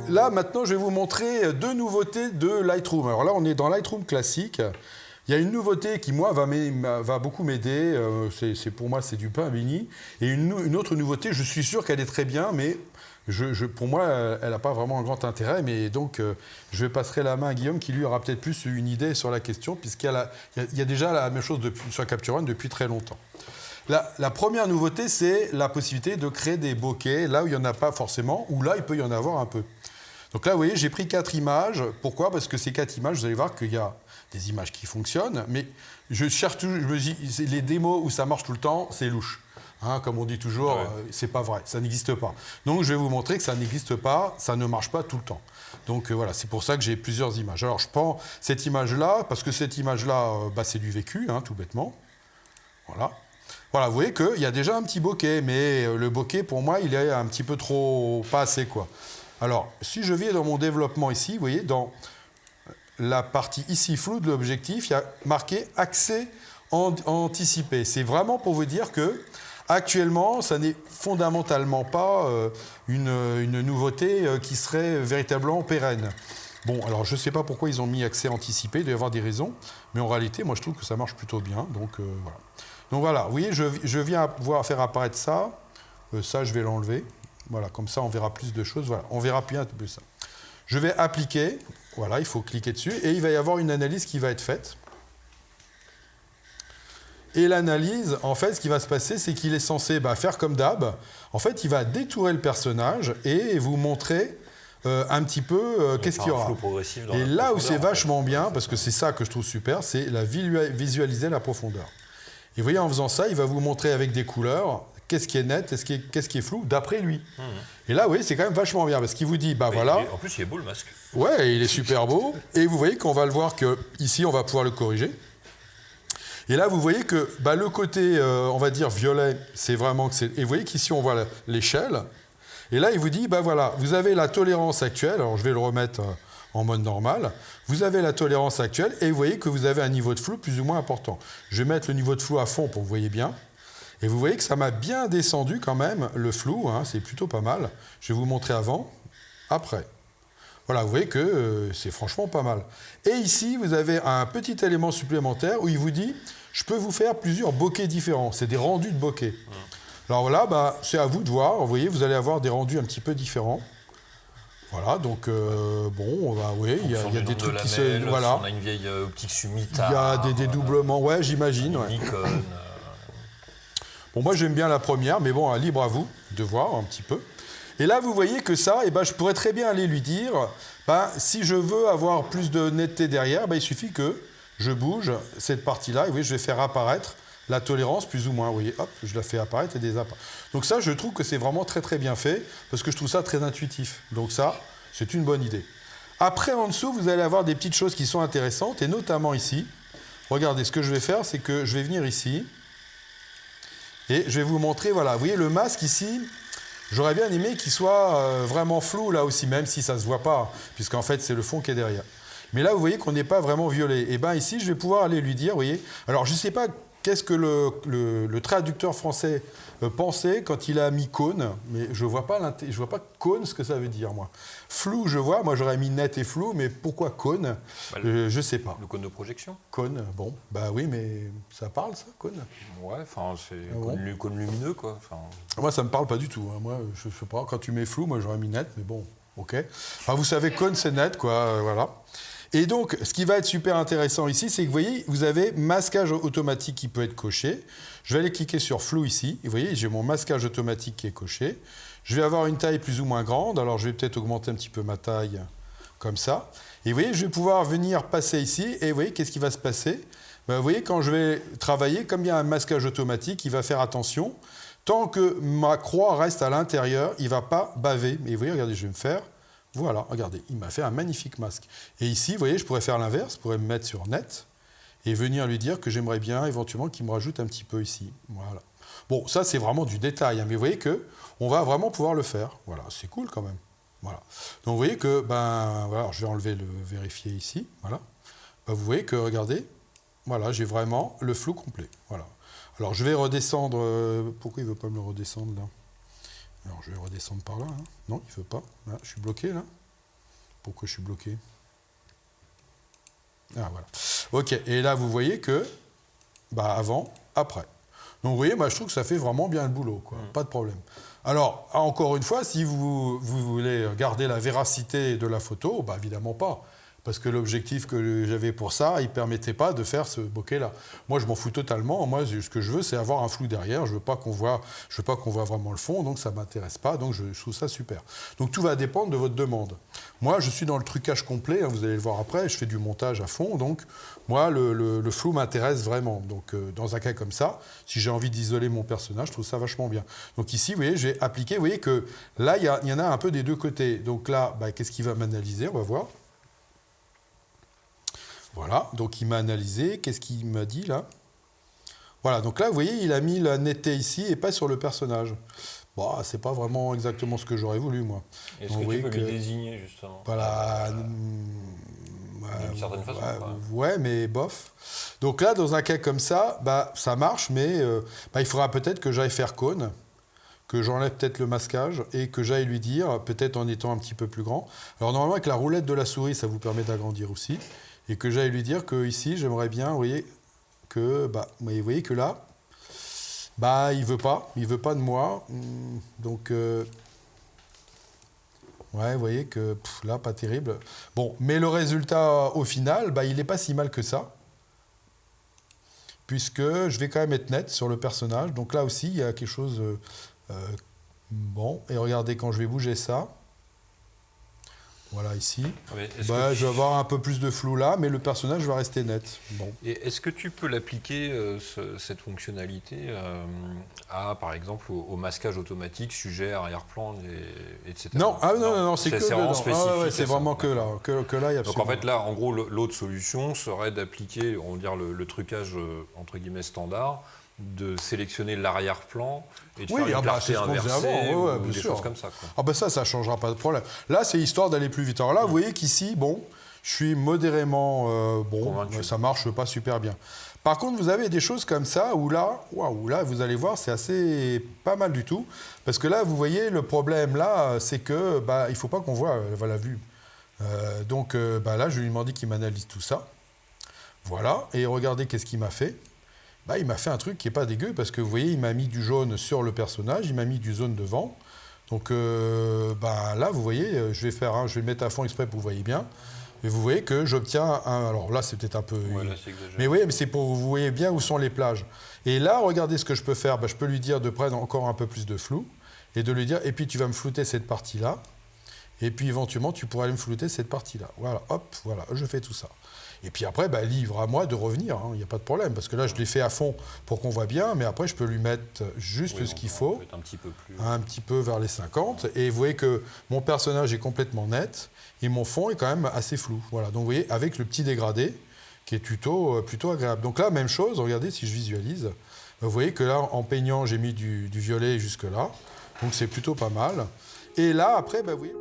là, maintenant, je vais vous montrer deux nouveautés de Lightroom. Alors là, on est dans Lightroom classique. Il y a une nouveauté qui, moi, va beaucoup m'aider. Pour moi, c'est du pain béni. Et une autre nouveauté, je suis sûr qu'elle est très bien, mais pour moi, elle n'a pas vraiment un grand intérêt. Mais donc, je passerai la main à Guillaume, qui lui aura peut-être plus une idée sur la question, puisqu'il y a déjà la même chose sur Capture One depuis très longtemps. La première nouveauté, c'est la possibilité de créer des bokeh là où il n'y en a pas forcément, ou là, il peut y en avoir un peu. Donc là, vous voyez, j'ai pris 4 images. Pourquoi? Parce que ces 4 images, vous allez voir qu'il y a des images qui fonctionnent, mais je cherche toujours, je me dis, les démos où ça marche tout le temps, c'est louche. Hein, comme on dit toujours, ouais. C'est pas vrai, ça n'existe pas. Donc je vais vous montrer que ça n'existe pas, ça ne marche pas tout le temps. Donc voilà, c'est pour ça que j'ai plusieurs images. Alors je prends cette image-là, parce que cette image-là, c'est du vécu, hein, tout bêtement. Voilà. Voilà, vous voyez qu'il y a déjà un petit bokeh, mais le bokeh, pour moi, il est un petit peu trop... pas assez, quoi. Alors, si je viens dans mon développement ici, vous voyez, dans la partie ici floue de l'objectif, il y a marqué « Accès anticipé ». C'est vraiment pour vous dire que actuellement, ça n'est fondamentalement pas une nouveauté qui serait véritablement pérenne. Bon, alors je ne sais pas pourquoi ils ont mis accès anticipé, il doit y avoir des raisons, mais en réalité, moi je trouve que ça marche plutôt bien, donc voilà. Donc voilà, vous voyez, je viens faire apparaître ça, ça je vais l'enlever, voilà, comme ça on verra plus de choses, voilà, on verra bien un peu ça. Je vais appliquer, voilà, il faut cliquer dessus, et il va y avoir une analyse qui va être faite. Et l'analyse, en fait, ce qui va se passer, c'est qu'il est censé faire comme d'hab. En fait, il va détourer le personnage et vous montrer un petit peu qu'est-ce qu'il y aura. Et là où c'est vachement bien, parce que c'est ça que je trouve super, c'est visualiser la profondeur. Et vous voyez, en faisant ça, il va vous montrer avec des couleurs qu'est-ce qui est net, qu'est-ce qui est flou, d'après lui. Et là, vous voyez, c'est quand même vachement bien, parce qu'il vous dit, voilà... En plus, il est beau, le masque. Ouais, il est super beau. Et vous voyez qu'on va le voir qu'ici, on va pouvoir le corriger. Et là, vous voyez que le côté, on va dire, violet, c'est vraiment... Et vous voyez qu'ici, on voit l'échelle. Et là, il vous dit, voilà, vous avez la tolérance actuelle. Alors, je vais le remettre en mode normal. Vous avez la tolérance actuelle et vous voyez que vous avez un niveau de flou plus ou moins important. Je vais mettre le niveau de flou à fond pour que vous voyez bien. Et vous voyez que ça m'a bien descendu quand même, le flou. Hein, c'est plutôt pas mal. Je vais vous montrer avant, après. Voilà, vous voyez que c'est franchement pas mal. Et ici, vous avez un petit élément supplémentaire où il vous dit, je peux vous faire plusieurs bokeh différents. C'est des rendus de bokeh. Alors là, c'est à vous de voir. Vous voyez, vous allez avoir des rendus un petit peu différents. Voilà, donc bon, oui, il y a des trucs qui se... Voilà. On a une vieille optique Sumita. Il y a des dédoublements, ouais, j'imagine. Ouais. Nikon. Bon, moi, j'aime bien la première, mais bon, libre à vous de voir un petit peu. Et là, vous voyez que ça, je pourrais très bien aller lui dire, si je veux avoir plus de netteté derrière, il suffit que je bouge cette partie-là, et vous voyez, je vais faire apparaître la tolérance, plus ou moins, vous voyez, hop, je la fais apparaître et désapparaître. Donc ça, je trouve que c'est vraiment très très bien fait, parce que je trouve ça très intuitif. Donc ça, c'est une bonne idée. Après, en dessous, vous allez avoir des petites choses qui sont intéressantes, et notamment ici. Regardez, ce que je vais faire, c'est que je vais venir ici, et je vais vous montrer, voilà, vous voyez, le masque ici, j'aurais bien aimé qu'il soit vraiment flou là aussi, même si ça ne se voit pas, puisqu'en fait, c'est le fond qui est derrière. Mais là, vous voyez qu'on n'est pas vraiment violet. Et bien ici, je vais pouvoir aller lui dire, vous voyez, alors je ne sais pas qu'est-ce que le traducteur français pensait quand il a mis cône, mais je ne vois pas cône ce que ça veut dire, moi. Flou, je vois, moi j'aurais mis net et flou, mais pourquoi cône? Je ne sais pas. Le cône de projection. Cône, bon, oui, mais ça parle ça, cône? Ouais, enfin, c'est cône lumineux, quoi. Moi, ça ne me parle pas du tout. Hein. Moi, je ne sais pas, quand tu mets flou, moi j'aurais mis net, mais bon, ok. Enfin, vous savez, cône, c'est net, quoi, voilà. Et donc, ce qui va être super intéressant ici, c'est que vous voyez, vous avez masquage automatique qui peut être coché. Je vais aller cliquer sur flou ici. Et vous voyez, j'ai mon masquage automatique qui est coché. Je vais avoir une taille plus ou moins grande. Alors, je vais peut-être augmenter un petit peu ma taille comme ça. Et vous voyez, je vais pouvoir venir passer ici. Et vous voyez, qu'est-ce qui va se passer? Vous voyez, quand je vais travailler, comme il y a un masquage automatique, il va faire attention. Tant que ma croix reste à l'intérieur, il ne va pas baver. Et vous voyez, regardez, je vais me faire... Voilà, regardez, il m'a fait un magnifique masque. Et ici, vous voyez, je pourrais faire l'inverse, je pourrais me mettre sur net et venir lui dire que j'aimerais bien éventuellement qu'il me rajoute un petit peu ici. Voilà. Bon, ça, c'est vraiment du détail, hein, mais vous voyez qu'on va vraiment pouvoir le faire. Voilà, c'est cool quand même. Voilà. Donc, vous voyez que, voilà, je vais enlever le vérifier ici. Voilà. Vous voyez que, regardez, voilà, j'ai vraiment le flou complet. Voilà. Alors, je vais redescendre. Pourquoi il ne veut pas me le redescendre là? Alors, je vais redescendre par là. Hein. Non, il ne veut pas. Là, je suis bloqué, là. Pourquoi je suis bloqué? Ah, voilà. Ok, et là, vous voyez que, bah, avant, après. Donc, vous voyez, moi, je trouve que ça fait vraiment bien le boulot, quoi. Pas de problème. Alors, encore une fois, si vous voulez garder la véracité de la photo, bah, évidemment pas. Parce que l'objectif que j'avais pour ça, il ne permettait pas de faire ce bokeh-là. Moi, je m'en fous totalement. Moi, ce que je veux, c'est avoir un flou derrière. Je veux pas qu'on voit vraiment le fond, donc ça ne m'intéresse pas. Donc, je trouve ça super. Donc, tout va dépendre de votre demande. Moi, je suis dans le trucage complet. Hein, vous allez le voir après. Je fais du montage à fond. Donc, moi, le flou m'intéresse vraiment. Donc, dans un cas comme ça, si j'ai envie d'isoler mon personnage, je trouve ça vachement bien. Donc, ici, vous voyez, j'ai appliqué. Vous voyez que là, il y en a un peu des deux côtés. Donc là, bah, qu'est-ce qu'il va m'analyser? On va voir. Voilà, donc il m'a analysé. Qu'est-ce qu'il m'a dit là? Voilà, donc là, vous voyez, il a mis la netteté ici et pas sur le personnage. Bon, c'est pas vraiment exactement ce que j'aurais voulu, moi. Est-ce que tu peux lui désigner, justement? Voilà. D'une certaine façon, ouais, mais bof. Donc là, dans un cas comme ça, bah, ça marche, mais bah, il faudra peut-être que j'aille faire cône, que j'enlève peut-être le masquage et que j'aille lui dire, peut-être en étant un petit peu plus grand. Alors normalement, avec la roulette de la souris, ça vous permet d'agrandir aussi. Et que j'aille lui dire que ici, j'aimerais bien, vous voyez, que, bah, vous voyez que là, bah, il veut pas de moi. Donc, ouais, vous voyez que là, pas terrible. Bon, mais le résultat au final, bah, il n'est pas si mal que ça, puisque je vais quand même être net sur le personnage. Donc là aussi, il y a quelque chose. Bon, et regardez quand je vais bouger ça. Voilà, ici. Bah, je vais avoir un peu plus de flou là, mais le personnage va rester net. Bon. Et est-ce que tu peux l'appliquer, cette fonctionnalité, par exemple, au masquage automatique, sujet, arrière-plan, etc. Non, non, c'est que vraiment spécifique. Ah, ouais, c'est vraiment que là. Que là, il y a absolument... Donc en fait, là, en gros, l'autre solution serait d'appliquer, on va dire, le trucage, entre guillemets, standard, de sélectionner l'arrière-plan et de faire une clarté inversée ou des choses comme ça. Quoi. Ah ben ça ne changera pas de problème. Là, c'est histoire d'aller plus vite. Alors là, vous voyez qu'ici, bon, je suis modérément... ça marche pas super bien. Par contre, vous avez des choses comme ça où là, vous allez voir, c'est assez pas mal du tout. Parce que là, vous voyez, le problème là, c'est que bah, il ne faut pas qu'on voit la vue. Donc bah, là, je lui ai demandé qu'il m'analyse tout ça. Voilà. Et regardez qu'est-ce qu'il m'a fait. Bah, il m'a fait un truc qui n'est pas dégueu, parce que vous voyez, il m'a mis du jaune sur le personnage, il m'a mis du jaune devant. Donc bah, là, vous voyez, je vais le mettre à fond exprès pour que vous voyez bien. Et vous voyez que j'obtiens un... Alors là, c'est peut-être un peu... Ouais, là, c'est exagéré. Mais oui, mais c'est pour que vous voyez bien où sont les plages. Et là, regardez ce que je peux faire. Bah, je peux lui dire de prendre encore un peu plus de flou, et de lui dire, et puis tu vas me flouter cette partie-là, et puis éventuellement, tu pourras aller me flouter cette partie-là. Voilà, hop, voilà, je fais tout ça. Et puis après, bah, libre à moi de revenir, il n'y a pas de problème, parce que là, je l'ai fait à fond pour qu'on voit bien, mais après, je peux lui mettre juste ce qu'il faut, un petit peu vers les 50, et vous voyez que mon personnage est complètement net, et mon fond est quand même assez flou. Voilà, donc vous voyez, avec le petit dégradé, qui est plutôt agréable. Donc là, même chose, regardez, si je visualise, vous voyez que là, en peignant, j'ai mis du violet jusque là, donc c'est plutôt pas mal. Et là, après, bah, vous voyez...